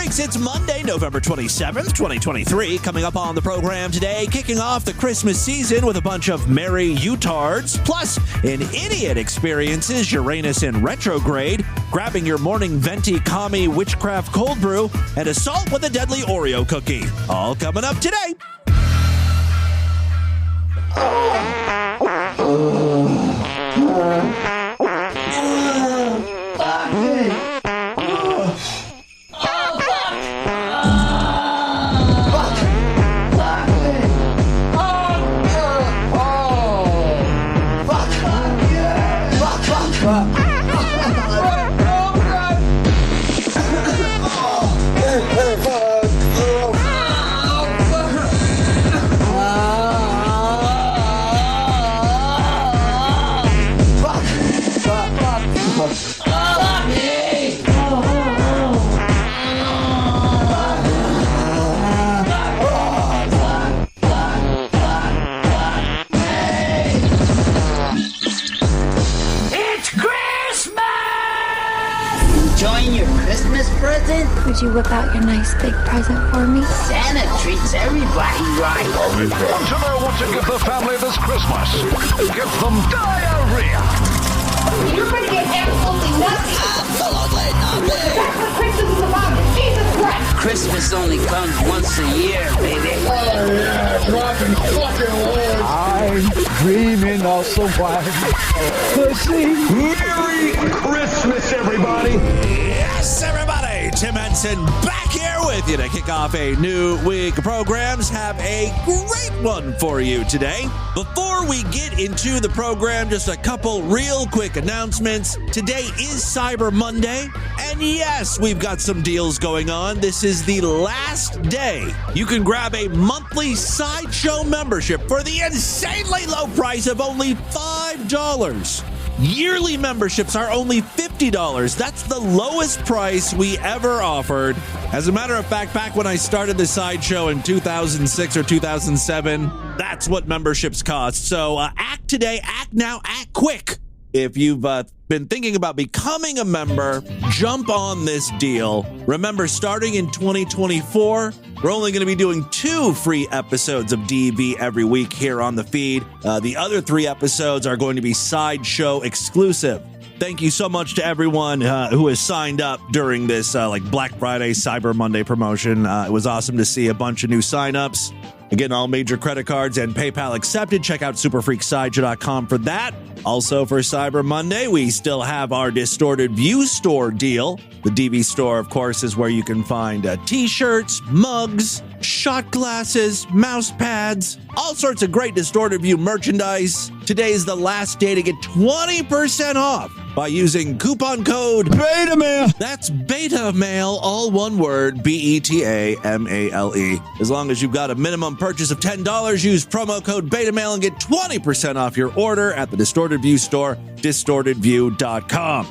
Freaks, it's Monday, November 27th, 2023. Coming up on the program today, kicking off the Christmas season with a bunch of merry Utards, plus an idiot experiences Uranus in retrograde, grabbing your morning venti commie witchcraft cold brew, and assault with a deadly Oreo cookie. All coming up today. Would you whip out your nice big present for me? Santa treats everybody right. Want to know what to give the family this Christmas? Give them diarrhea. You're going to get absolutely nothing. Absolutely nothing. That's what Christmas is about. Jesus Christ. Christmas only comes once a year, baby. Oh, yeah, dropping fucking loads. I'm dreaming of so wild. Pussy. Merry Christmas, everybody. Yes, everybody. Tim Henson back here with you to kick off a new week of programs. Have a great one for you today. Before we get into the program, just a couple real quick announcements. Today is Cyber Monday, and yes, we've got some deals going on. This is the last day you can grab a monthly Sideshow membership for the insanely low price of only $5. Yearly memberships are only $50. That's the lowest price we ever offered. As a matter of fact, back when I started the Sideshow in 2006 or 2007, that's what memberships cost. So act today, act now, act quick. If you've been thinking about becoming a member, jump on this deal. Remember, starting in 2024, we're only going to be doing 2 free episodes of DV every week here on the feed. The other 3 episodes are going to be Sideshow exclusive. Thank you so much to everyone who has signed up during this Black Friday, Cyber Monday promotion. It was awesome to see a bunch of new signups. Again, all major credit cards and PayPal accepted. Check out superfreaksideshow.com for that. Also for Cyber Monday, we still have our Distorted View store deal. The DV store, of course, is where you can find t-shirts, mugs, shot glasses, mouse pads, all sorts of great Distorted View merchandise. Today is the last day to get 20% off by using coupon code BETAMAIL. That's BETAMAIL, all one word, BETAMALE. As long as you've got a minimum purchase of $10, use promo code BETAMAIL and get 20% off your order at the Distorted View store, distortedview.com.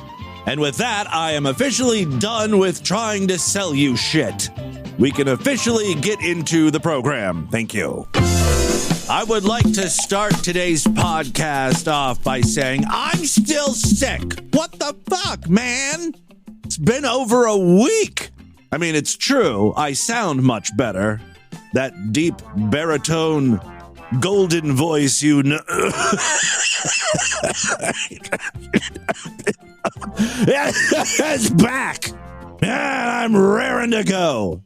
And with that, I am officially done with trying to sell you shit. We can officially get into the program. Thank you. I would like to start today's podcast off by saying I'm still sick. What the fuck, man? It's been over a week. I mean, it's true. I sound much better. That deep baritone golden voice, you know. It's back. And I'm raring to go.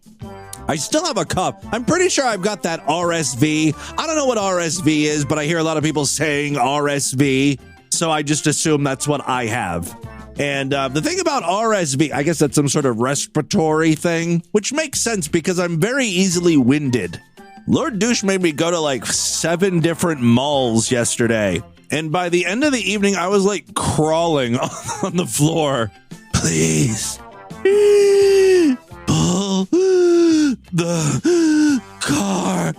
I still have a cough. I'm pretty sure I've got that RSV. I don't know what RSV is, but I hear a lot of people saying RSV, so I just assume that's what I have. And the thing about RSV, I guess that's some sort of respiratory thing, which makes sense because I'm very easily winded. Lord Douche made me go to like 7 different malls yesterday. And by the end of the evening, I was like crawling on the floor. Please. Pull the car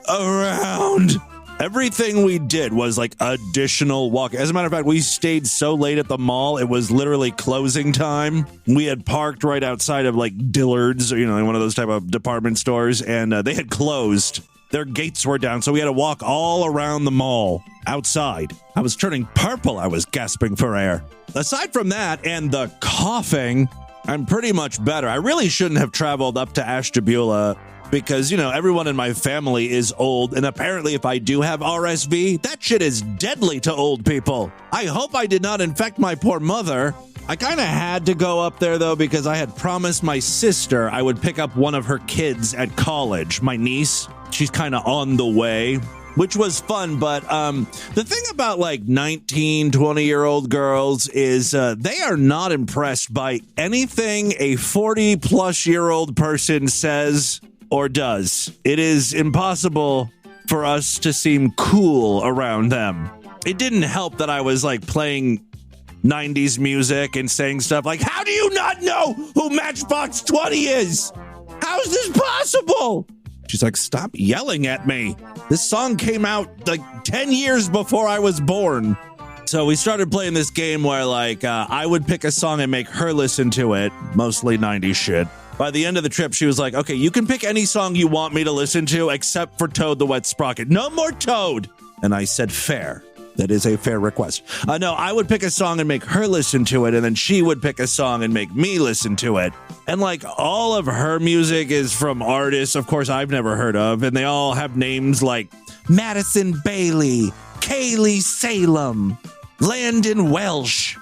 around. Everything we did was like additional walk. As a matter of fact, we stayed so late at the mall, it was literally closing time. We had parked right outside of like Dillard's, you know, one of those type of department stores, and they had closed. Their gates were down, so we had to walk all around the mall outside. I was turning purple. I was gasping for air. Aside from that and the coughing, I'm pretty much better. I really shouldn't have traveled up to Ashtabula because, everyone in my family is old. And apparently if I do have RSV, that shit is deadly to old people. I hope I did not infect my poor mother. I kind of had to go up there, though, because I had promised my sister I would pick up one of her kids at college. My niece, she's kind of on the way, which was fun. But the thing about like 19, 20-year-old girls is they are not impressed by anything a 40-plus-year-old person says or does. It is impossible for us to seem cool around them. It didn't help that I was like playing 90s music and saying stuff like, how do you not know who Matchbox 20 is? How's this possible? She's like, stop yelling at me. This song came out like 10 years before I was born. So we started playing this game where like I would pick a song and make her listen to it, mostly 90s shit. By the end of the trip, she was like, okay, you can pick any song you want me to listen to except for Toad the Wet Sprocket. No more Toad. And I said, fair. That is a fair request. No, I would pick a song and make her listen to it, and then she would pick a song and make me listen to it. And like all of her music is from artists, of course, I've never heard of, and they all have names like Madison Bailey, Kaylee Salem, Landon Welsh,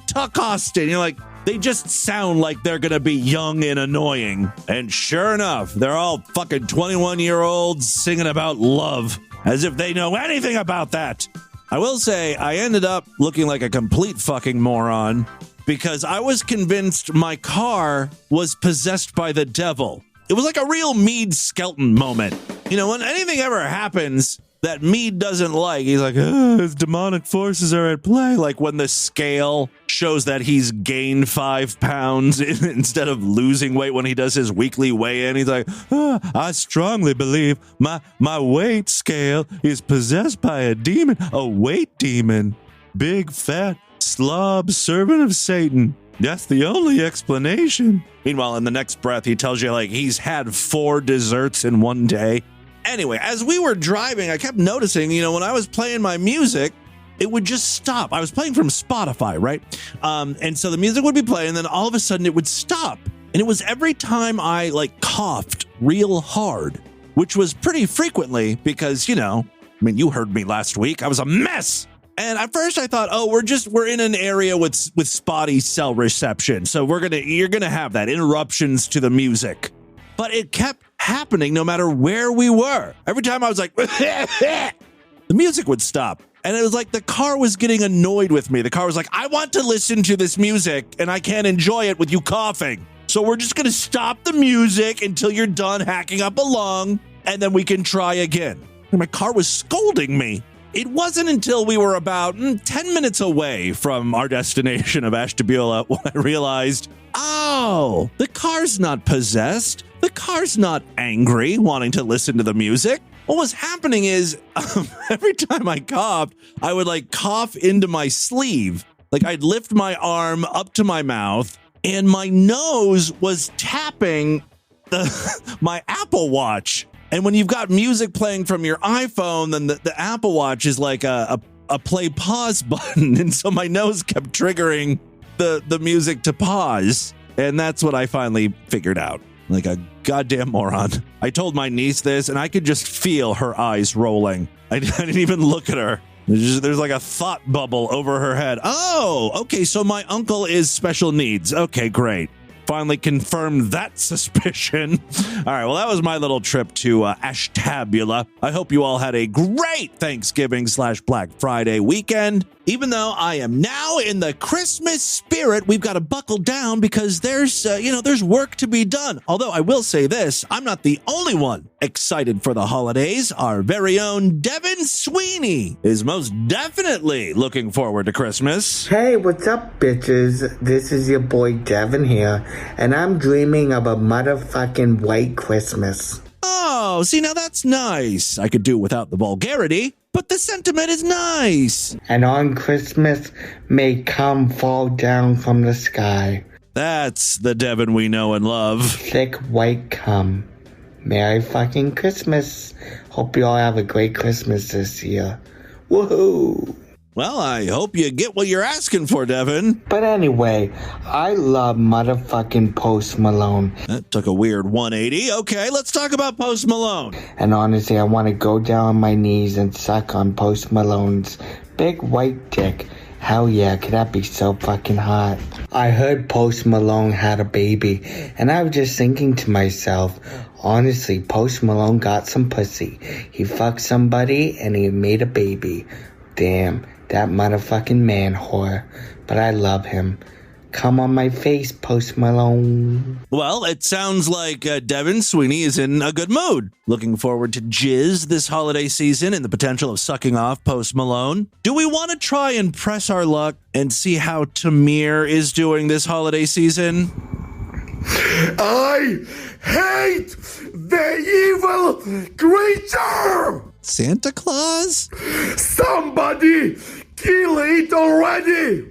Tuck Austin. You're like, they just sound like they're going to be young and annoying. And sure enough, they're all fucking 21-year-olds singing about love as if they know anything about that. I will say I ended up looking like a complete fucking moron because I was convinced my car was possessed by the devil. It was like a real Meade Skelton moment. When anything ever happens that Meade doesn't like, he's like, his demonic forces are at play. Like when the scale shows that he's gained 5 pounds instead of losing weight when he does his weekly weigh-in. He's like, I strongly believe my weight scale is possessed by a demon, a weight demon. Big, fat, slob servant of Satan. That's the only explanation. Meanwhile, in the next breath, he tells you like he's had 4 desserts in one day. Anyway, as we were driving, I kept noticing, when I was playing my music, it would just stop. I was playing from Spotify, right? And so the music would be playing, and then all of a sudden it would stop. And it was every time I like coughed real hard, which was pretty frequently because, you heard me last week. I was a mess. And at first I thought, we're in an area with spotty cell reception. So you're going to have that interruptions to the music. But it kept happening no matter where we were. Every time I was like, the music would stop. And it was like the car was getting annoyed with me. The car was like, I want to listen to this music and I can't enjoy it with you coughing. So we're just going to stop the music until you're done hacking up a lung and then we can try again. And my car was scolding me. It wasn't until we were about 10 minutes away from our destination of Ashtabula when I realized, the car's not possessed. The car's not angry, wanting to listen to the music. What was happening is every time I coughed, I would like cough into my sleeve. Like I'd lift my arm up to my mouth and my nose was tapping my Apple Watch. And when you've got music playing from your iPhone, then the Apple Watch is like a play pause button. And so my nose kept triggering the music to pause. And that's what I finally figured out. Like a goddamn moron. I told my niece this and I could just feel her eyes rolling. I didn't even look at her. There's like a thought bubble over her head. Oh, okay, so my uncle is special needs. Okay, great. Finally confirmed that suspicion. All right, well, that was my little trip to Ashtabula. I hope you all had a great Thanksgiving/Black Friday weekend. Even though I am now in the Christmas spirit, we've got to buckle down because there's work to be done. Although I will say this, I'm not the only one excited for the holidays. Our very own Devin Sweeney is most definitely looking forward to Christmas. Hey, what's up, bitches? This is your boy Devin here, and I'm dreaming of a motherfucking white Christmas. Oh, see, now that's nice. I could do without the vulgarity, but the sentiment is nice. And on Christmas, may cum fall down from the sky. That's the Devin we know and love. Thick white cum. Merry fucking Christmas. Hope you all have a great Christmas this year. Woohoo! Well, I hope you get what you're asking for, Devin. But anyway, I love motherfucking Post Malone. That took a weird 180. Okay, let's talk about Post Malone. And honestly, I want to go down on my knees and suck on Post Malone's big white dick. Hell yeah, could that be so fucking hot? I heard Post Malone had a baby, and I was just thinking to myself, honestly, Post Malone got some pussy. He fucked somebody, and he made a baby. Damn, that motherfucking man whore. But I love him. Come on my face, Post Malone. Well, it sounds like Devin Sweeney is in a good mood. Looking forward to jizz this holiday season and the potential of sucking off Post Malone. Do we want to try and press our luck and see how Tamir is doing this holiday season? I hate the evil creature! Santa Claus? Somebody kill it already!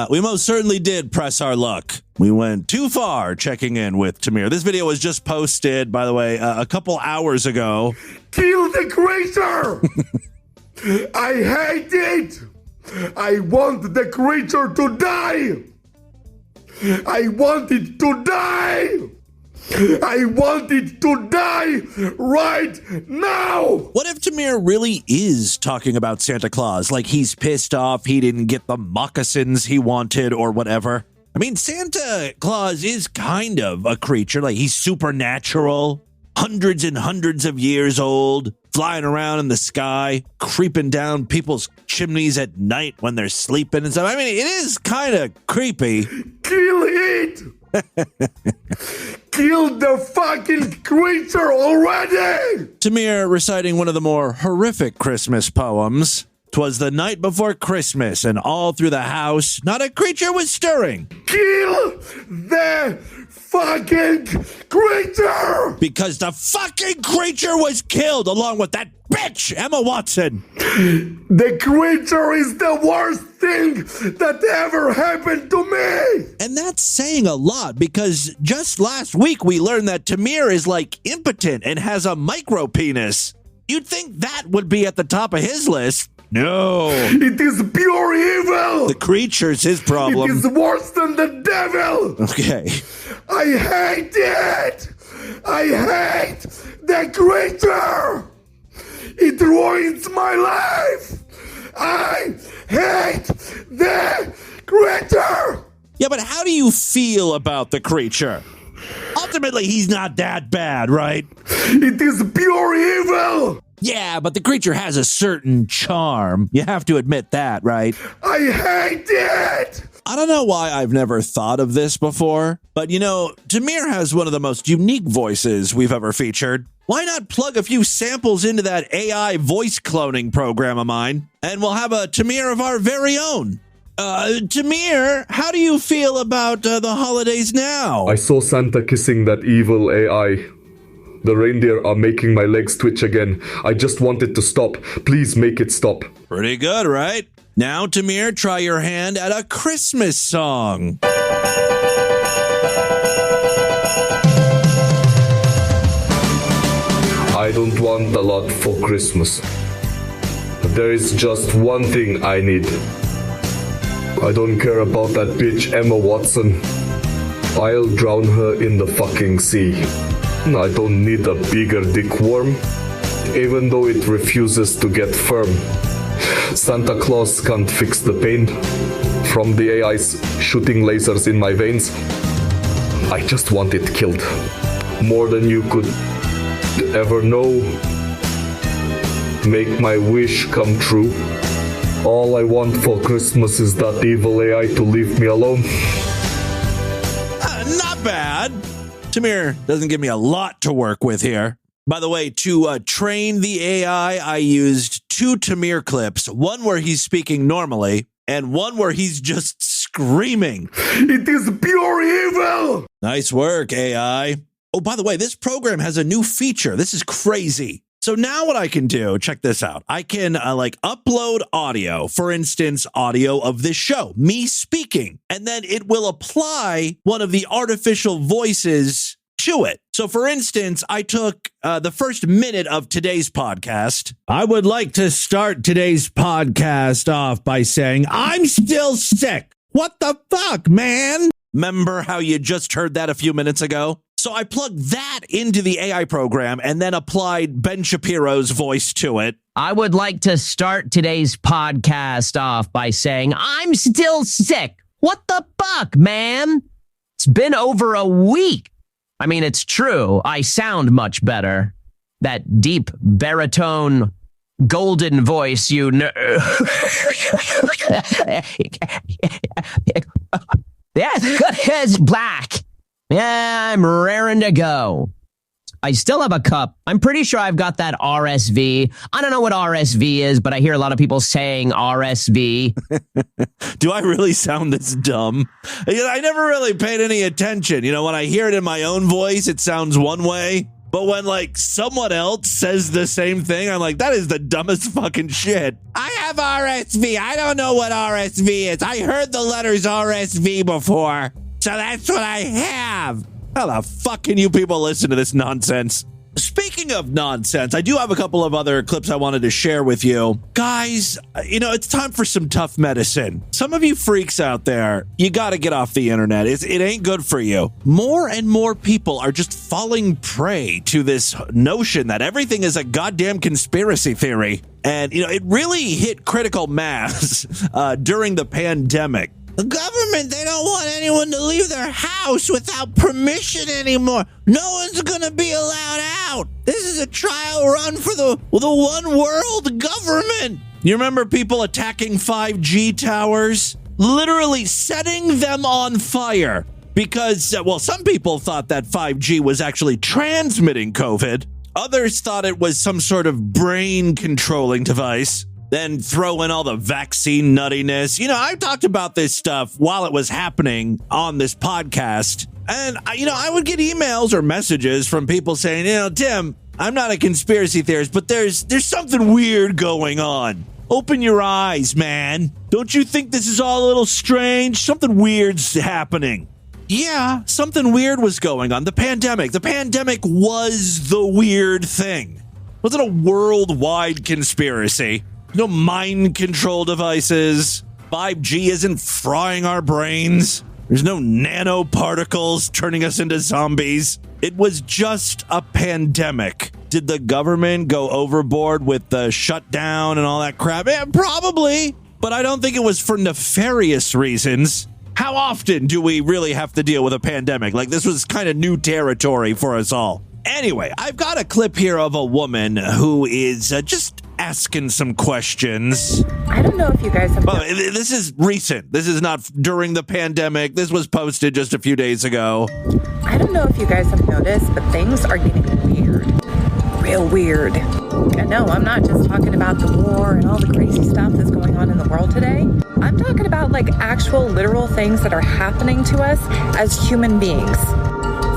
We most certainly did press our luck. We went too far checking in with Tamir. This video was just posted, by the way, a couple hours ago. Kill the creature! I hate it! I want the creature to die! I want it to die! I want it to die right now! What if Tamir really is talking about Santa Claus? Like he's pissed off he didn't get the moccasins he wanted or whatever? I mean, Santa Claus is kind of a creature. Like he's supernatural, hundreds and hundreds of years old, flying around in the sky, creeping down people's chimneys at night when they're sleeping and stuff. I mean, it is kind of creepy. Kill it! Kill the fucking creature already! Tamir reciting one of the more horrific Christmas poems. 'Twas the night before Christmas, and all through the house, not a creature was stirring. Kill the fucking creature! Because the fucking creature was killed along with that bitch, Emma Watson. The creature is the worst thing that ever happened to me! And that's saying a lot because just last week we learned that Tamir is like impotent and has a micro penis. You'd think that would be at the top of his list. No. It is pure evil! The creature's his problem. It is worse than the devil! Okay. I hate it! I hate the creature! It ruins my life! I hate the creature! Yeah, but how do you feel about the creature? Ultimately, he's not that bad, right? It is pure evil! Yeah, but the creature has a certain charm. You have to admit that, right? I hate it! I don't know why I've never thought of this before, but you know, Tamir has one of the most unique voices we've ever featured. Why not plug a few samples into that AI voice cloning program of mine, and we'll have a Tamir of our very own. Tamir, how do you feel about the holidays now? I saw Santa kissing that evil AI. The reindeer are making my legs twitch again. I just want it to stop. Please make it stop. Pretty good, right? Now, Tamir, try your hand at a Christmas song. I don't want a lot for Christmas. There is just one thing I need. I don't care about that bitch Emma Watson. I'll drown her in the fucking sea. I don't need a bigger dick worm, even though it refuses to get firm. Santa Claus can't fix the pain from the AIs shooting lasers in my veins. I just want it killed. More than you could ever know. Make my wish come true. All I want for Christmas is that evil AI to leave me alone. Not bad. Tamir doesn't give me a lot to work with here. By the way, to train the AI, I used 2 Tamir clips, one where he's speaking normally and one where he's just screaming. It is pure evil! Nice work, AI. Oh, by the way, this program has a new feature. This is crazy. So now what I can do, check this out. I can upload audio, for instance, audio of this show, me speaking, and then it will apply one of the artificial voices to it. So, for instance, I took the first minute of today's podcast. I would like to start today's podcast off by saying, I'm still sick. What the fuck, man? Remember how you just heard that a few minutes ago? So I plugged that into the AI program and then applied Ben Shapiro's voice to it. I would like to start today's podcast off by saying, I'm still sick. What the fuck, man? It's been over a week. I mean, it's true. I sound much better. That deep baritone golden voice, you know. It's black. Yeah, I'm raring to go. I still have a cup. I'm pretty sure I've got that RSV. I don't know what RSV is, but I hear a lot of people saying RSV. Do I really sound this dumb? I never really paid any attention. When I hear it in my own voice, it sounds one way. But when, someone else says the same thing, I'm like, that is the dumbest fucking shit. I have RSV. I don't know what RSV is. I heard the letters RSV before. So that's what I have. How the fuck can you people listen to this nonsense? Speaking of nonsense, I do have a couple of other clips I wanted to share with you. Guys, it's time for some tough medicine. Some of you freaks out there, you got to get off the internet. It ain't good for you. More and more people are just falling prey to this notion that everything is a goddamn conspiracy theory. And, it really hit critical mass during the pandemic. The government, they don't want anyone to leave their house without permission anymore. No one's going to be allowed out. This is a trial run for the one world government. You remember people attacking 5G towers? Literally setting them on fire because, some people thought that 5G was actually transmitting COVID. Others thought it was some sort of brain controlling device. Then throw in all the vaccine nuttiness. I've talked about this stuff while it was happening on this podcast. And, I would get emails or messages from people saying, Tim, I'm not a conspiracy theorist, but there's something weird going on. Open your eyes, man. Don't you think this is all a little strange? Something weird's happening. Yeah, something weird was going on. The pandemic was the weird thing. Wasn't a worldwide conspiracy. No mind control devices. 5G isn't frying our brains. There's no nanoparticles turning us into zombies. It was just a pandemic. Did the government go overboard with the shutdown and all that crap? Yeah, probably. But I don't think it was for nefarious reasons. How often do we really have to deal with a pandemic? This was kind of new territory for us all. Anyway, I've got a clip here of a woman who is just asking some questions. I don't know if you guys have... This is recent. This is not during the pandemic. This was posted just a few days ago. I don't know if you guys have noticed, but things are getting weird. Real weird. And no, I'm not just talking about the war and all the crazy stuff that's going on in the world today. I'm talking about actual literal things that are happening to us as human beings,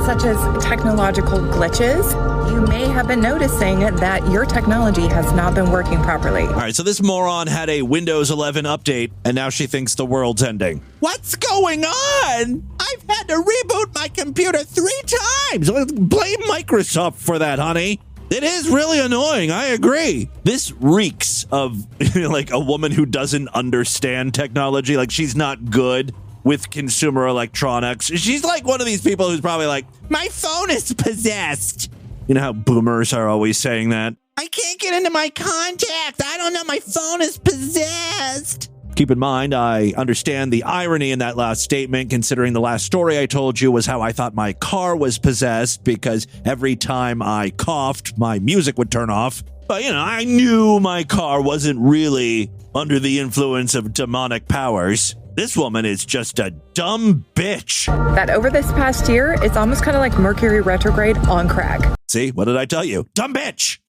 such as technological glitches. You may have been noticing that your technology has not been working properly. All right, so this moron had a Windows 11 update, and now she thinks the world's ending. What's going on? I've had to reboot my computer 3 times. Blame Microsoft for that, honey. It is really annoying. I agree. This reeks of a woman who doesn't understand technology. She's not good with consumer electronics. She's one of these people who's probably my phone is possessed. You know how boomers are always saying that? I can't get into my contacts. I don't know. My phone is possessed. Keep in mind, I understand the irony in that last statement, considering the last story I told you was how I thought my car was possessed because every time I coughed, my music would turn off. But, I knew my car wasn't really under the influence of demonic powers. This woman is just a dumb bitch. That over this past year, it's almost kind of like Mercury retrograde on crack. See, what did I tell you? Dumb bitch.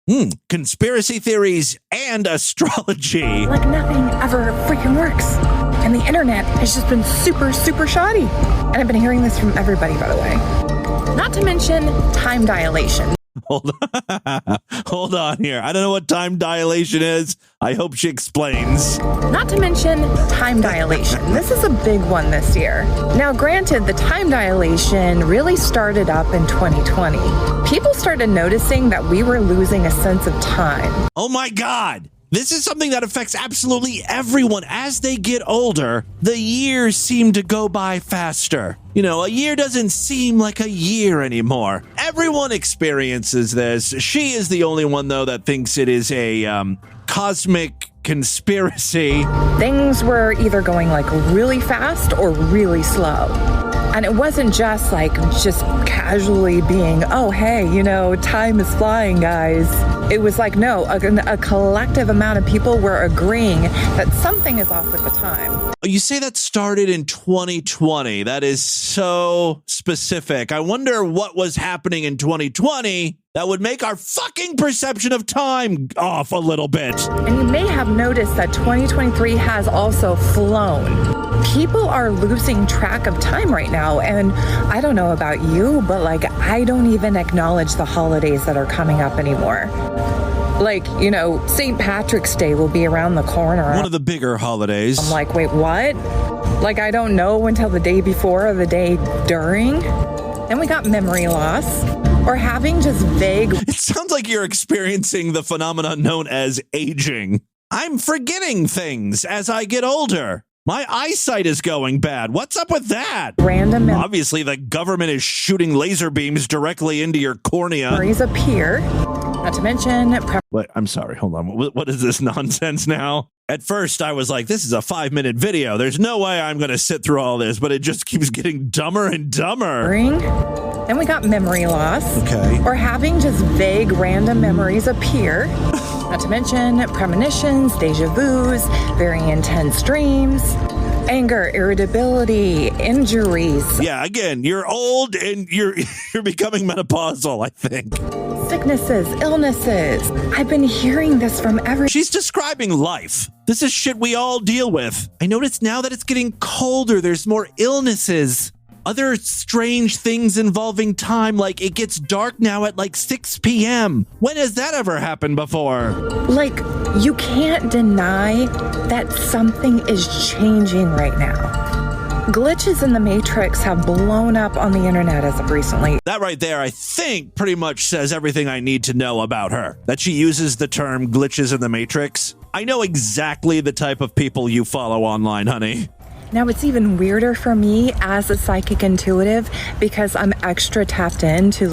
Conspiracy theories and astrology. Like nothing ever freaking works. And the internet has just been super, super shoddy. And I've been hearing this from everybody, by the way. Not to mention time dilation. Hold on here. I don't know what time dilation is. I hope she explains. Not to mention time dilation. This is a big one this year. Now, granted, the time dilation really started up in 2020. People started noticing that we were losing a sense of time. Oh my God. This is something that affects absolutely everyone. As they get older, the years seem to go by faster. You know, a year doesn't seem like a year anymore. Everyone experiences this. She is the only one, though, that thinks it is a cosmic conspiracy. Things were either going like really fast or really slow. And it wasn't just casually being, oh, hey, you know, time is flying, guys. It was like, no, a collective amount of people were agreeing that something is off with the time. You say that started in 2020. That is so specific. I wonder what was happening in 2020 that would make our fucking perception of time off a little bit. And you may have noticed that 2023 has also flown. People are losing track of time right now. And I don't know about you, but I don't even acknowledge the holidays that are coming up anymore. St. Patrick's Day will be around the corner. One of the bigger holidays. I'm like, wait, what? I don't know until the day before or the day during. Then we got memory loss or having just vague. It sounds like you're experiencing the phenomenon known as aging. I'm forgetting things as I get older. My eyesight is going bad. What's up with that? Random. Obviously, the government is shooting laser beams directly into your cornea. Memories appear. Not to mention... Wait, I'm sorry. Hold on. What is this nonsense now? At first, I was like, this is a 5-minute video. There's no way I'm going to sit through all this, but it just keeps getting dumber and dumber. Then we got memory loss. Okay. Or having just vague random memories appear. Not to mention premonitions, deja vus, very intense dreams, anger, irritability, injuries. Yeah, again, you're old and you're becoming menopausal, I think. Sicknesses, illnesses. I've been hearing this from everyone. She's describing life. This is shit we all deal with. I notice now that it's getting colder, there's more illnesses. Other strange things involving time, like it gets dark now at 6 p.m. When has that ever happened before? You can't deny that something is changing right now. Glitches in the Matrix have blown up on the internet as of recently. That right there, I think, pretty much says everything I need to know about her. That she uses the term glitches in the Matrix. I know exactly the type of people you follow online, honey. Now, it's even weirder for me as a psychic intuitive because I'm extra tapped into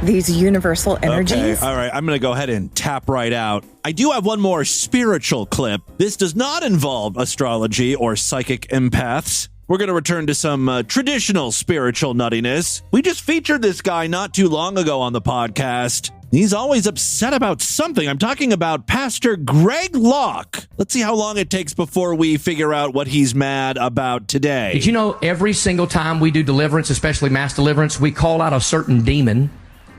these universal energies. Okay, all right, I'm going to go ahead and tap right out. I do have one more spiritual clip. This does not involve astrology or psychic empaths. We're going to return to some traditional spiritual nuttiness. We just featured this guy not too long ago on the podcast. He's always upset about something. I'm talking about Pastor Greg Locke. Let's see how long it takes before we figure out what he's mad about today. Did you know every single time we do deliverance, especially mass deliverance, we call out a certain demon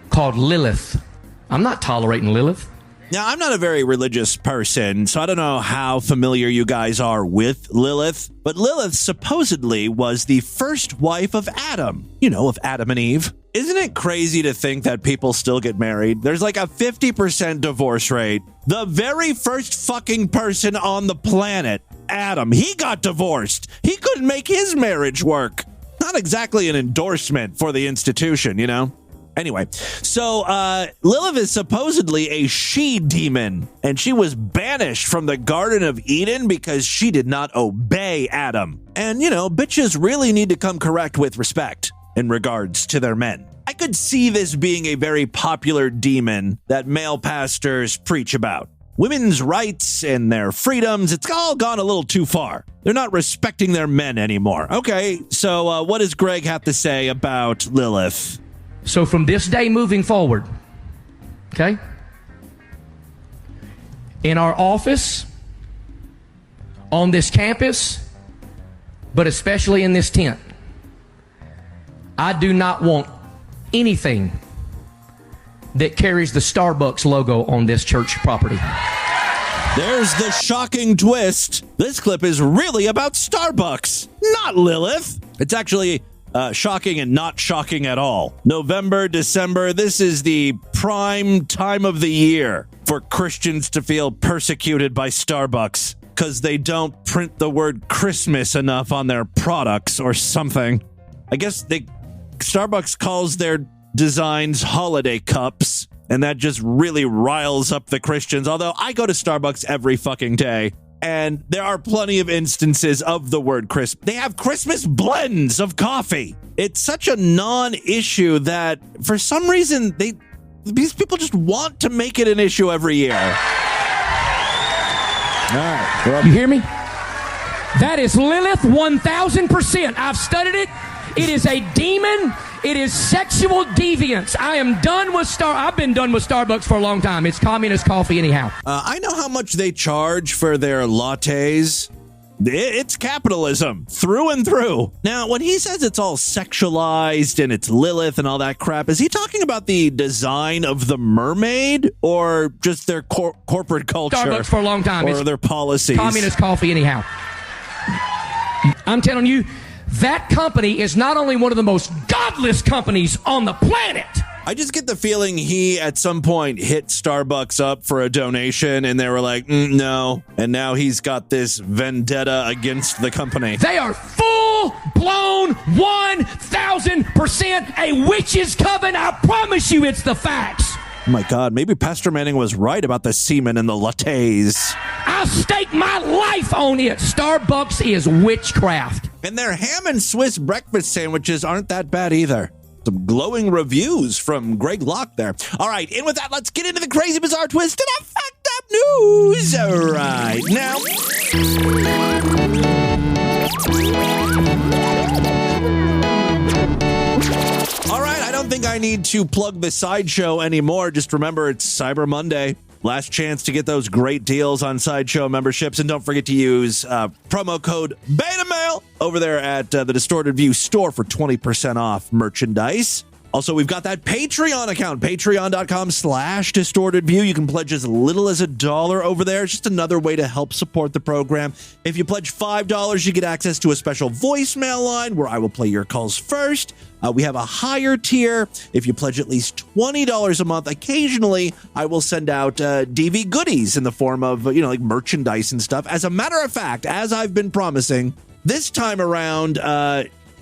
called Lilith? I'm not tolerating Lilith. Now, I'm not a very religious person, so I don't know how familiar you guys are with Lilith, but Lilith supposedly was the first wife of Adam. You know, of Adam and Eve. Isn't it crazy to think that people still get married? There's a 50% divorce rate. The very first fucking person on the planet, Adam, he got divorced. He couldn't make his marriage work. Not exactly an endorsement for the institution, you know? Anyway, so Lilith is supposedly a she-demon, and she was banished from the Garden of Eden because she did not obey Adam. And, bitches really need to come correct with respect in regards to their men. I could see this being a very popular demon that male pastors preach about. Women's rights and their freedoms, it's all gone a little too far. They're not respecting their men anymore. Okay, so what does Greg have to say about Lilith? So from this day moving forward, okay, in our office, on this campus, but especially in this tent, I do not want anything that carries the Starbucks logo on this church property. There's the shocking twist. This clip is really about Starbucks, not Lilith. It's actually shocking and not shocking at all. November, December, this is the prime time of the year for Christians to feel persecuted by Starbucks because they don't print the word Christmas enough on their products or something. I guess Starbucks calls their designs holiday cups, and that just really riles up the Christians. Although I go to Starbucks every fucking day, and there are plenty of instances of the word Christmas. They have Christmas blends of coffee. It's such a non-issue that for some reason these people just want to make it an issue every year. All right, you hear me? That is Lilith 1,000%. I've studied it. It is a demon. It is sexual deviance. I am done with I've been done with Starbucks for a long time. It's communist coffee anyhow. I know how much they charge for their lattes. It's capitalism through and through. Now, when he says it's all sexualized and it's Lilith and all that crap, is he talking about the design of the mermaid or just their corporate culture? Starbucks for a long time. Or their policies? Communist coffee anyhow. I'm telling you, that company is not only one of the most godless companies on the planet. I just get the feeling he, at some point, hit Starbucks up for a donation, and they were like, no. And now he's got this vendetta against the company. They are full-blown 1,000% a witch's coven. I promise you it's the facts. Oh my God, maybe Pastor Manning was right about the semen and the lattes. I stake my life on it. Starbucks is witchcraft. And their ham and Swiss breakfast sandwiches aren't that bad either. Some glowing reviews from Greg Locke there. All right, and with that, let's get into the crazy, bizarre twist and fucked up news. All right, now. All right, I don't think I need to plug the Sideshow anymore. Just remember, it's Cyber Monday. Last chance to get those great deals on Sideshow memberships. And don't forget to use promo code BETAMAIL over there at the Distorted View store for 20% off merchandise. Also, we've got that Patreon account, patreon.com/distortedview. You can pledge as little as $1 over there. It's just another way to help support the program. If you pledge $5, you get access to a special voicemail line where I will play your calls first. We have a higher tier. If you pledge at least $20 a month, occasionally I will send out DV goodies in the form of, like merchandise and stuff. As a matter of fact, as I've been promising, this time around,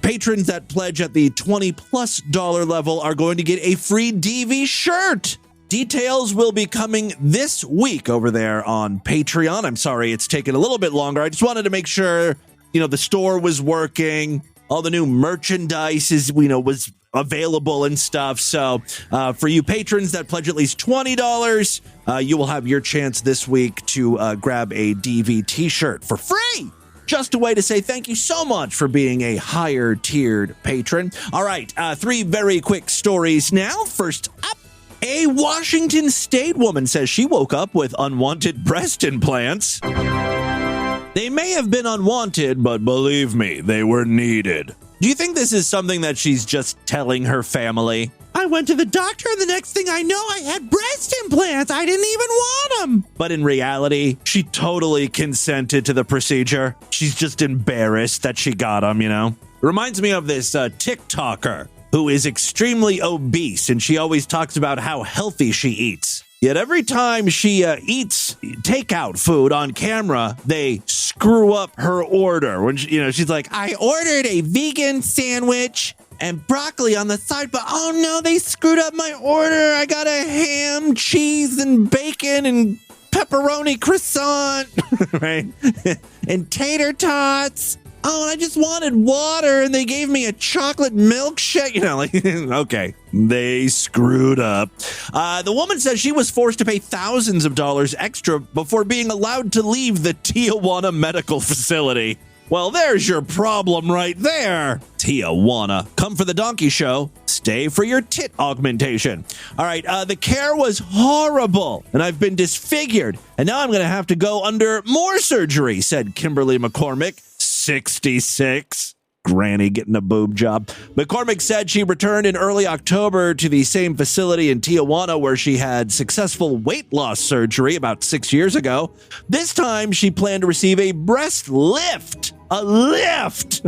patrons that pledge at the $20+ level are going to get a free DV shirt. Details will be coming this week over there on Patreon. I'm sorry it's taken a little bit longer. I just wanted to make sure, the store was working. All the new merchandise was available and stuff. So for you patrons that pledge at least $20, you will have your chance this week to grab a DV t-shirt for free. Just a way to say thank you so much for being a higher tiered patron. All right, 3 very quick stories now. First up, a Washington State woman says she woke up with unwanted breast implants. They may have been unwanted, but believe me, they were needed. Do you think this is something that she's just telling her family? I went to the doctor and the next thing I know, I had breast implants. I didn't even want them. But in reality, she totally consented to the procedure. She's just embarrassed that she got them, Reminds me of this TikToker who is extremely obese, and she always talks about how healthy she eats. Yet every time she eats takeout food on camera, they screw up her order. When she's like, I ordered a vegan sandwich and broccoli on the side, but oh no, they screwed up my order. I got a ham, cheese, and bacon and pepperoni croissant, right? And tater tots. Oh, and I just wanted water, and they gave me a chocolate milkshake. Okay, they screwed up. The woman says she was forced to pay thousands of dollars extra before being allowed to leave the Tijuana medical facility. Well, there's your problem right there. Tijuana. Come for the donkey show. Stay for your tit augmentation. All right, the care was horrible, and I've been disfigured, and now I'm going to have to go under more surgery, said Kimberly McCormick, 66. granny getting a boob job. McCormick said she returned in early October to the same facility in Tijuana where she had successful weight loss surgery about 6 years ago. This time, she planned to receive a breast lift. A lift!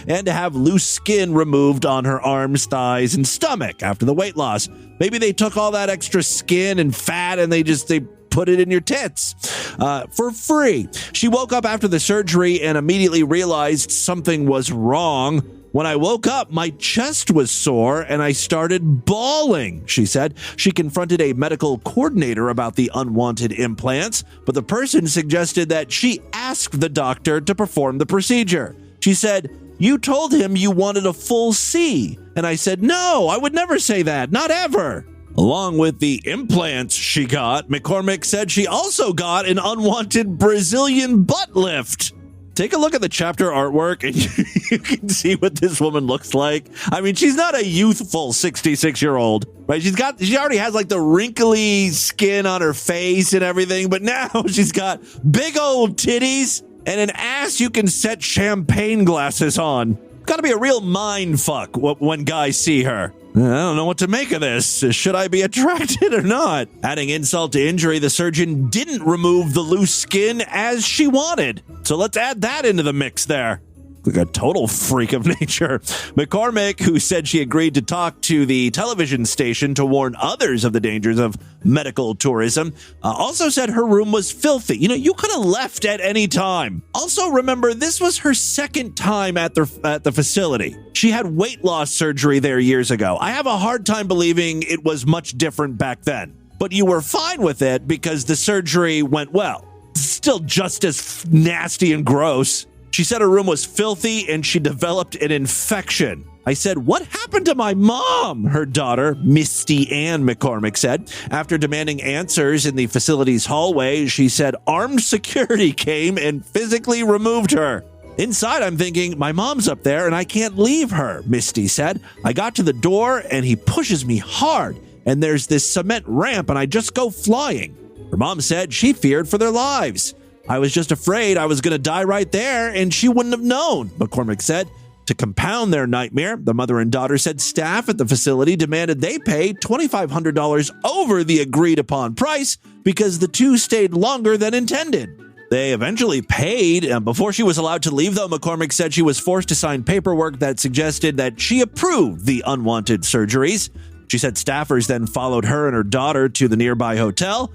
And to have loose skin removed on her arms, thighs, and stomach after the weight loss. Maybe they took all that extra skin and fat and they put it in your tits for free. She woke up after the surgery and immediately realized something was wrong. When I woke up, my chest was sore and I started bawling, she said. She confronted a medical coordinator about the unwanted implants, but the person suggested that she ask the doctor to perform the procedure. She said, "You told him you wanted a full C." And I said, "No, I would never say that, not ever." Along with the implants she got, McCormick said she also got an unwanted Brazilian butt lift. Take a look at the chapter artwork and you can see what this woman looks like. I mean, she's not a youthful 66-year-old, right? She already has like the wrinkly skin on her face and everything, but now she's got big old titties and an ass you can set champagne glasses on. Gotta be a real mind fuck when guys see her. I don't know what to make of this. Should I be attracted or not? Adding insult to injury, the surgeon didn't remove the loose skin as she wanted. So let's add that into the mix there. Like a total freak of nature. McCormick, who said she agreed to talk to the television station to warn others of the dangers of medical tourism, also said her room was filthy. You know, you could have left at any time. Also, remember, this was her second time at the facility. She had weight loss surgery there years ago. I have a hard time believing it was much different back then. But you were fine with it because the surgery went well. Still just as nasty and gross. She said her room was filthy and she developed an infection. I said, "What happened to my mom?" her daughter, Misty Ann McCormick, said. After demanding answers in the facility's hallway, she said armed security came and physically removed her. Inside, I'm thinking, my mom's up there and I can't leave her, Misty said. I got to the door and he pushes me hard and there's this cement ramp and I just go flying. Her mom said she feared for their lives. I was just afraid I was going to die right there, and she wouldn't have known, McCormick said. To compound their nightmare, the mother and daughter said staff at the facility demanded they pay $2,500 over the agreed-upon price because the two stayed longer than intended. They eventually paid. Before she was allowed to leave, though, McCormick said she was forced to sign paperwork that suggested that she approved the unwanted surgeries. She said staffers then followed her and her daughter to the nearby hotel,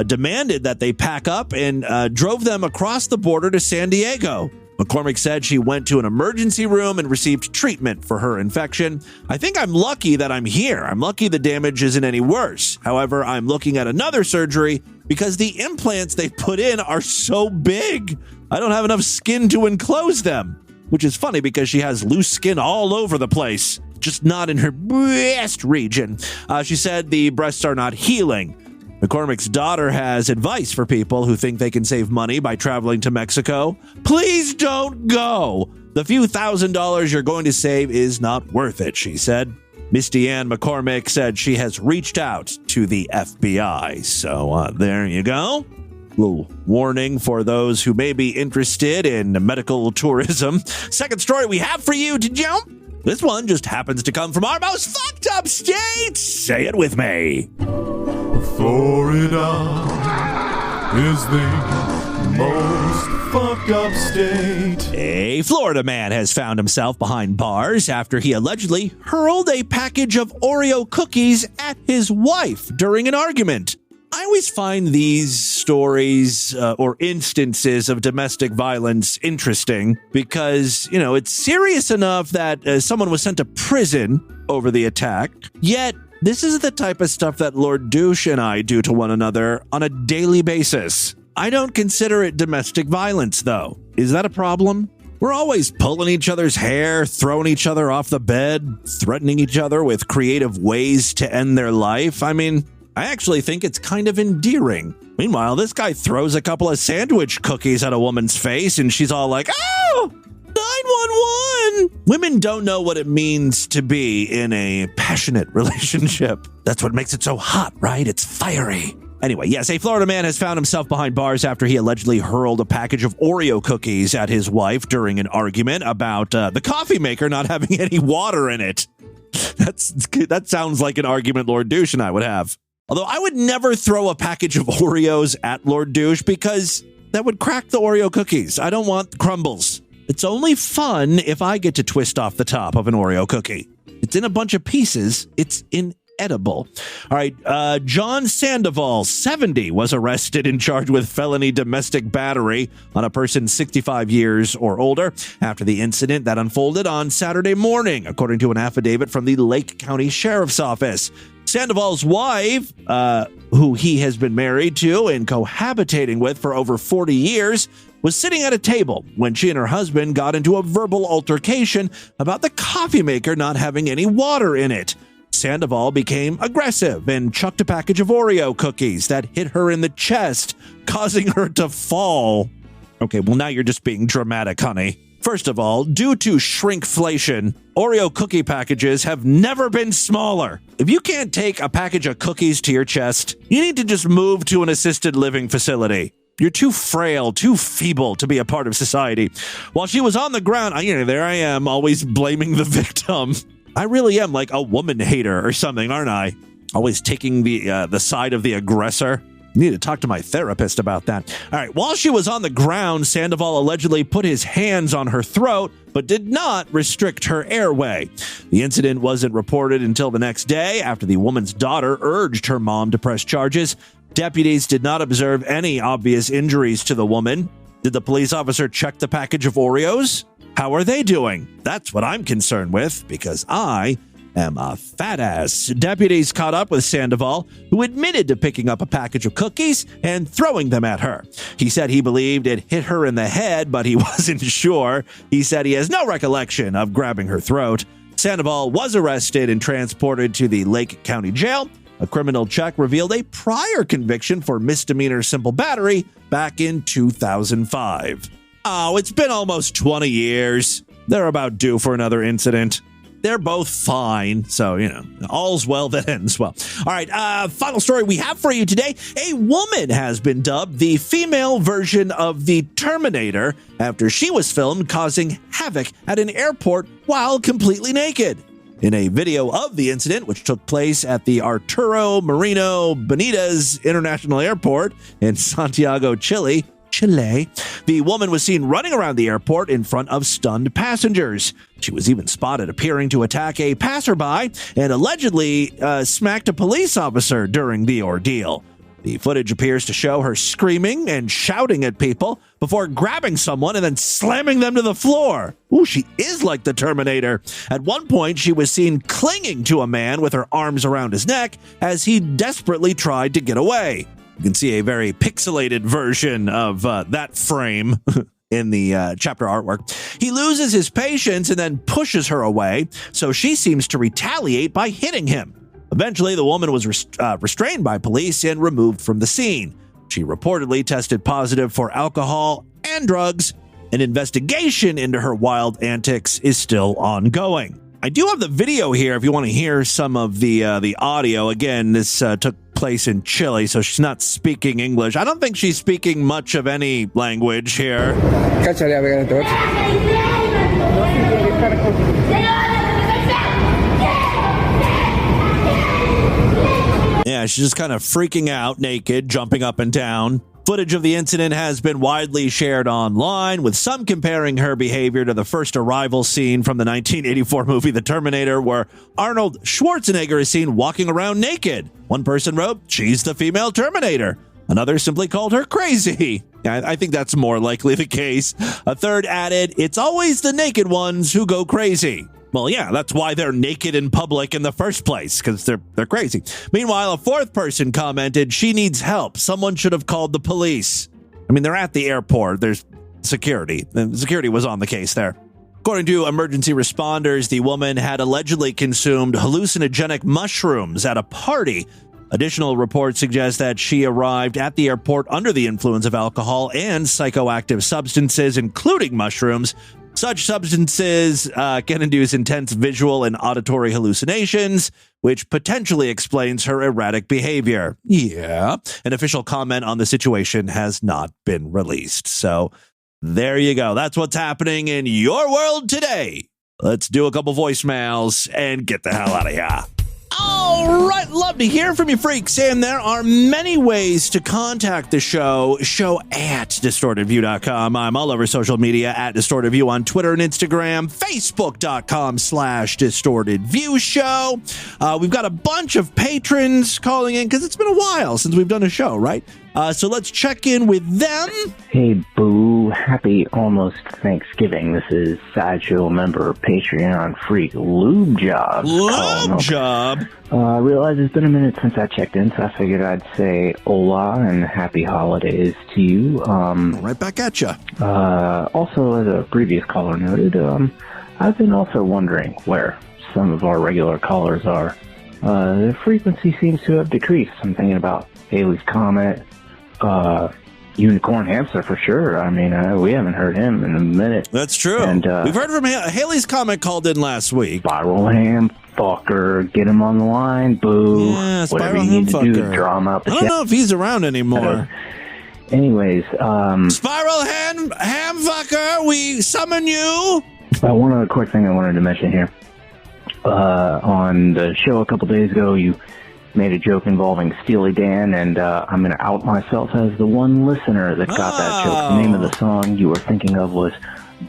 demanded that they pack up and drove them across the border to San Diego. McCormick said she went to an emergency room and received treatment for her infection. I think I'm lucky that I'm here. I'm lucky the damage isn't any worse. However, I'm looking at another surgery because the implants they put in are so big. I don't have enough skin to enclose them, which is funny because she has loose skin all over the place, just not in her breast region. She said the breasts are not healing. McCormick's daughter has advice for people who think they can save money by traveling to Mexico. Please don't go. The few $1,000s you're going to save is not worth it, she said. Misty Ann McCormick said she has reached out to the FBI. So there you go. Little warning for those who may be interested in medical tourism. Second story we have for you to jump. This one just happens to come from our most fucked up state. Say it with me. Florida is the most fucked up state. A Florida man has found himself behind bars after he allegedly hurled a package of Oreo cookies at his wife during an argument. I always find these stories or instances of domestic violence interesting because, you know, it's serious enough that someone was sent to prison over the attack, yet this is the type of stuff that Lord Douche and I do to one another on a daily basis. I don't consider it domestic violence, though. Is that a problem? We're always pulling each other's hair, throwing each other off the bed, threatening each other with creative ways to end their life. I mean, I actually think it's kind of endearing. Meanwhile, this guy throws a couple of sandwich cookies at a woman's face, and she's all like, "Oh! 911!" Women don't know what it means to be in a passionate relationship. That's what makes it so hot, right? It's fiery. Anyway, yes, a Florida man has found himself behind bars after he allegedly hurled a package of Oreo cookies at his wife during an argument about the coffee maker not having any water in it. That sounds like an argument Lord Douche and I would have. Although I would never throw a package of Oreos at Lord Douche because that would crack the Oreo cookies. I don't want crumbles. It's only fun if I get to twist off the top of an Oreo cookie. It's in a bunch of pieces. It's inedible. All right. John Sandoval, 70, was arrested and charged with felony domestic battery on a person 65 years or older after the incident that unfolded on Saturday morning, according to an affidavit from the Lake County Sheriff's Office. Sandoval's wife, who he has been married to and cohabitating with for over 40 years, was sitting at a table when she and her husband got into a verbal altercation about the coffee maker not having any water in it. Sandoval became aggressive and chucked a package of Oreo cookies that hit her in the chest, causing her to fall. Okay, well, now you're just being dramatic, honey. First of all, due to shrinkflation, Oreo cookie packages have never been smaller. If you can't take a package of cookies to your chest, you need to just move to an assisted living facility. You're too frail, too feeble to be a part of society. While she was on the ground, there I am, always blaming the victim. I really am like a woman hater or something, aren't I? Always taking the side of the aggressor. I need to talk to my therapist about that. All right, while she was on the ground, Sandoval allegedly put his hands on her throat, but did not restrict her airway. The incident wasn't reported until the next day after the woman's daughter urged her mom to press charges. Deputies did not observe any obvious injuries to the woman. Did the police officer check the package of Oreos? How are they doing? That's what I'm concerned with, because I am a fat ass. Deputies caught up with Sandoval, who admitted to picking up a package of cookies and throwing them at her. He said he believed it hit her in the head, but he wasn't sure. He said he has no recollection of grabbing her throat. Sandoval was arrested and transported to the Lake County Jail. A criminal check revealed a prior conviction for misdemeanor simple battery back in 2005. Oh, it's been almost 20 years. They're about due for another incident. They're both fine, so, all's well that ends well. All right, final story we have for you today. A woman has been dubbed the female version of the Terminator after she was filmed causing havoc at an airport while completely naked. In a video of the incident, which took place at the Arturo Merino Benitez International Airport in Santiago, Chile, the woman was seen running around the airport in front of stunned passengers. She was even spotted appearing to attack a passerby and allegedly smacked a police officer during the ordeal. The footage appears to show her screaming and shouting at people before grabbing someone and then slamming them to the floor. Ooh, she is like the Terminator. At one point, she was seen clinging to a man with her arms around his neck as he desperately tried to get away. You can see a very pixelated version of that frame in the chapter artwork. He loses his patience and then pushes her away, so she seems to retaliate by hitting him. Eventually, the woman was restrained by police and removed from the scene. She reportedly tested positive for alcohol and drugs. An investigation into her wild antics is still ongoing. I do have the video here if you want to hear some of the audio. Again, this took place in Chile, so she's not speaking English. I don't think she's speaking much of any language here. Yeah, she's just kind of freaking out, naked, jumping up and down. Footage of the incident has been widely shared online, with some comparing her behavior to the first arrival scene from the 1984 movie The Terminator, where Arnold Schwarzenegger is seen walking around naked. One person wrote, "She's the female Terminator." Another simply called her crazy. I think that's more likely the case. A third added, "It's always the naked ones who go crazy." Well, yeah, that's why they're naked in public in the first place, because they're crazy. Meanwhile, a fourth person commented, "She needs help. Someone should have called the police." I mean, they're at the airport. There's security. And security was on the case there. According to emergency responders, the woman had allegedly consumed hallucinogenic mushrooms at a party. Additional reports suggest that she arrived at the airport under the influence of alcohol and psychoactive substances, including mushrooms. Such substances can induce intense visual and auditory hallucinations, which potentially explains her erratic behavior. Yeah. An official comment on the situation has not been released. So there you go. That's what's happening in your world today. Let's do a couple voicemails and get the hell out of here. All right, love to hear from you, freaks. And there are many ways to contact the show at distortedview.com. I'm all over social media at distortedview on Twitter and Instagram, facebook.com/distortedviewshow. We've got a bunch of patrons calling in because it's been a while since we've done a show, right? So let's check in with them. Hey, Boo. Happy almost Thanksgiving. This is Sideshow member Patreon freak Lube Job. Lube Job? I realize it's been a minute since I checked in, so I figured I'd say hola and happy holidays to you. Right back at you. Also, as a previous caller noted, I've been also wondering where some of our regular callers are. The frequency seems to have decreased. I'm thinking about Haley's Comet, Unicorn Hamster for sure. I mean, we haven't heard him in a minute. That's true. And, we've heard from Haley's Comet called in last week. Spiral Ham Fucker, get him on the line, Boo. Yeah, whatever you need to do, draw him out the I don't know if he's around anymore. Anyways, Spiral Ham Fucker, we summon you. One other quick thing I wanted to mention here. On the show a couple days ago, you made a joke involving Steely Dan, and I'm going to out myself as the one listener that got that joke. The name of the song you were thinking of was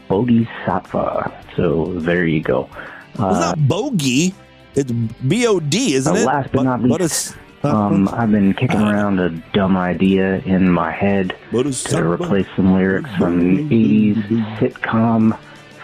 Bodhisattva. So there you go. It's not bogey. It's B-O-D, isn't it? Last but not least, I've been kicking around a dumb idea in my head to replace some lyrics from an 80s sitcom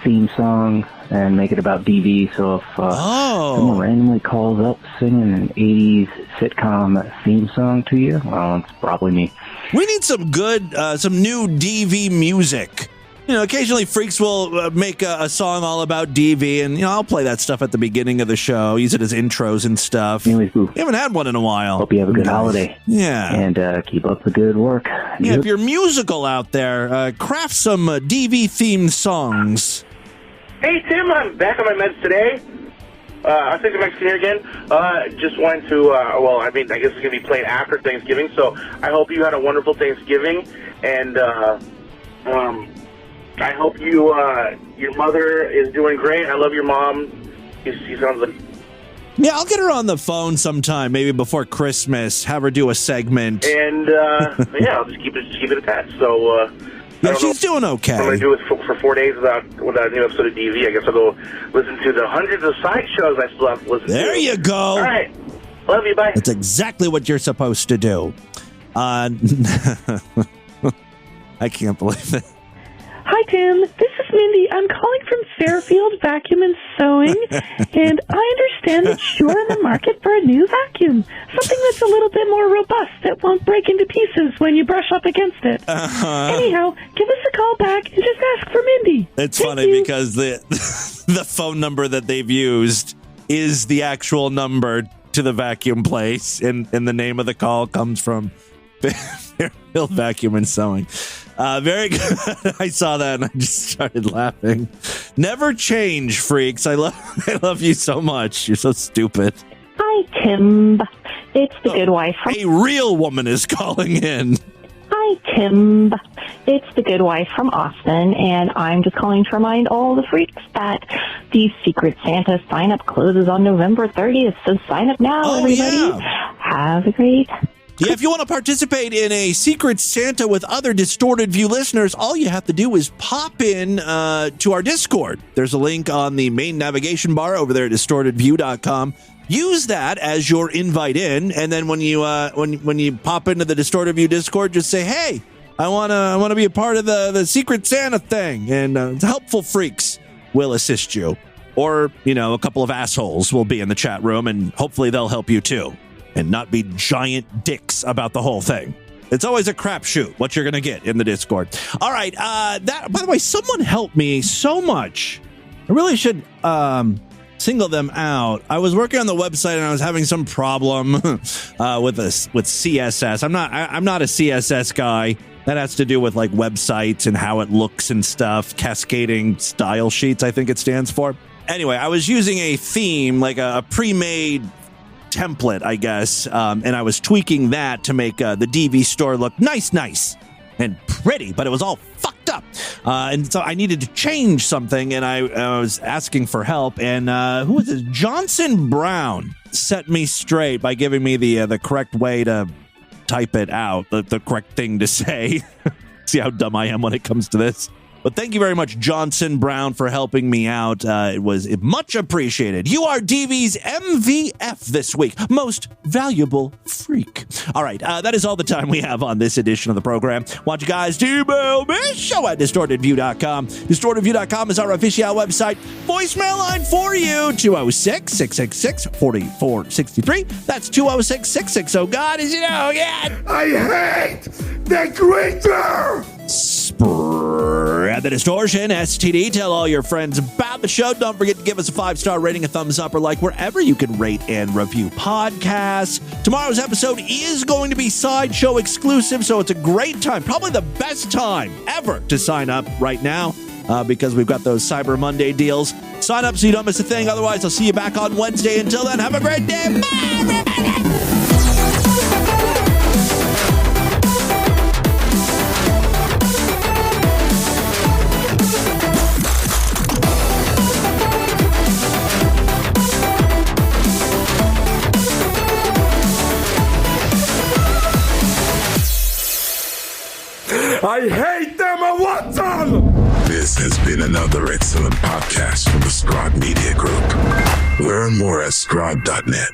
theme song and make it about DV. So if someone randomly calls up singing an 80s sitcom theme song to you, well, it's probably me. We need some good, some new DV music. You know, occasionally freaks will make a song all about DV, and, you know, I'll play that stuff at the beginning of the show, use it as intros and stuff. Anyways, Boo. We haven't had one in a while. Hope you have a good holiday. Yeah. And keep up the good work. Yeah, if you're musical out there, craft some DV-themed songs. Hey, Tim, I'm back on my meds today. I'm thinking Mexican here again. Just wanted to, I guess it's going to be played after Thanksgiving, so I hope you had a wonderful Thanksgiving, and I hope your mother is doing great. I love your mom. She sounds like... Yeah, I'll get her on the phone sometime, maybe before Christmas, have her do a segment. And, I'll just keep it attached, so... Yeah, she's doing okay. I'm going to do it for 4 days without a new episode of DV. I guess I'll go listen to the hundreds of side shows I still have to listen to. There you go. All right. Love you. Bye. That's exactly what you're supposed to do. I can't believe it. Hi, Tim. This is Mindy. I'm calling from Fairfield Vacuum and Sewing, and I understand that you're in the market for a new vacuum, something that's a little bit more robust that won't break into pieces when you brush up against it. Anyhow, give us a call back and just ask for Mindy. It's funny because the phone number that they've used is the actual number to the vacuum place, and the name of the call comes from Fairfield Vacuum and Sewing. Very good. I saw that and I just started laughing. Never change, freaks. I love you so much. You're so stupid. Hi, Tim. It's the good wife. A real woman is calling in. Hi, Tim. It's the good wife from Austin, and I'm just calling to remind all the freaks that the Secret Santa sign-up closes on November 30th, so sign up now, everybody. Yeah. Have a great... Yeah, if you want to participate in a Secret Santa with other Distorted View listeners, all you have to do is pop in to our Discord. There's a link on the main navigation bar over there at distortedview.com. Use that as your invite in, and then when you pop into the Distorted View Discord, just say, "Hey, I want to be a part of the Secret Santa thing," and helpful freaks will assist you, or a couple of assholes will be in the chat room, and hopefully they'll help you too. And not be giant dicks about the whole thing. It's always a crapshoot what you're going to get in the Discord. All right. By the way, someone helped me so much. I really should single them out. I was working on the website and I was having some problem with CSS. I'm not a CSS guy. That has to do with like websites and how it looks and stuff. Cascading style sheets, I think it stands for. Anyway, I was using a theme, like a pre-made template, I guess, and I was tweaking that to make the DV store look nice and pretty, but it was all fucked up. And so I needed to change something, and I was asking for help, and who was it? Johnson Brown set me straight by giving me the correct way to type it out, the correct thing to say. See how dumb I am when it comes to this. But thank you very much, Johnson Brown, for helping me out. It was much appreciated. You are DV's MVF this week. Most valuable freak. All right, that is all the time we have on this edition of the program. Want you guys to email me? Show at distortedview.com. Distortedview.com is our official website. Voicemail line for you, 206-666-4463. That's 206-660. God, as you know, yeah. I hate the creature! Spread the distortion, STD. Tell all your friends about the show. Don't forget to give us a 5-star rating, a thumbs up, or like wherever you can rate and review podcasts. Tomorrow's episode is going to be Sideshow exclusive, so it's a great time, probably the best time ever to sign up right now because we've got those Cyber Monday deals. Sign up so you don't miss a thing. Otherwise, I'll see you back on Wednesday. Until then, have a great day. Bye, everybody. I hate Emma Watson! This has been another excellent podcast from the Scribe Media Group. Learn more at scribe.net.